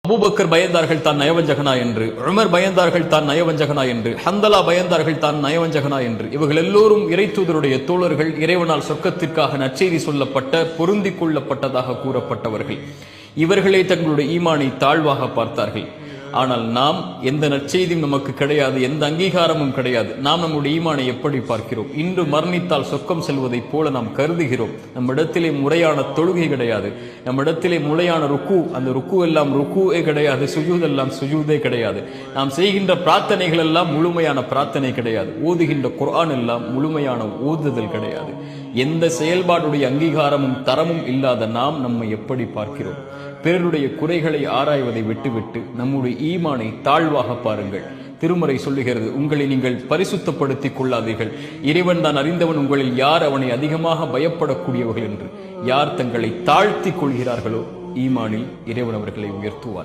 Abu Bakr பயந்தார்கள் தான் நயவஞ்சகனா என்று, உமர் பயந்தார்கள் தான் நயவஞ்சகனா என்று, ஹந்தலா பயந்தார்கள் தான் நயவஞ்சகனா என்று. இவர்கள் எல்லோரும் இறைத்தூதருடைய தோழர்கள், இறைவனால் சொர்க்கத்திற்காக நற்செய்தி சொல்லப்பட்ட பொருந்திக் கொள்ளப்பட்டதாக கூறப்பட்டவர்கள். இவர்களே தங்களுடைய ஈமானை தாழ்வாக பார்த்தார்கள். ஆனால் நாம் எந்த நற்செய்தியும் நமக்கு கிடையாது, எந்த அங்கீகாரமும் கிடையாது. நாம் நம்முடைய ஈமானை எப்படி பார்க்கிறோம்? இன்று மரணித்தால் சொர்க்கம் செல்வதைப் போல நாம் கருதுகிறோம். நம்மிடத்திலே முறையான தொழுகை கிடையாது, நம்மிடத்திலே முறையான ருக்கு, அந்த ருக்கு எல்லாம் ருக்குவே கிடையாது, சுஜூத் எல்லாம் சுஜூதே கிடையாது. நாம் செய்கின்ற பிரார்த்தனைகள் எல்லாம் முழுமையான பிரார்த்தனை கிடையாது, ஓதுகின்ற குர்ஆன் எல்லாம் முழுமையான ஓதுதல் கிடையாது. எந்த செயல்பாடுடைய அங்கீகாரமும் தரமும் இல்லாத நாம் நம்மை எப்படி பார்க்கிறோம்? பிறருடைய குறைகளை ஆராய்வதை விட்டுவிட்டு நம்முடைய ஈமானை தாழ்வாக பாருங்கள். திருமறை சொல்லுகிறது, உங்களை நீங்கள் பரிசுத்தப்படுத்திக் கொள்ளாதீர்கள், இறைவன் தான் அறிந்தவன் உங்களில் யார் அவனை அதிகமாக பயப்படக்கூடியவர்கள் என்று. யார் தங்களை தாழ்த்திக் கொள்கிறார்களோ ஈமானில் இறைவன் அவர்களை உயர்த்துவார்.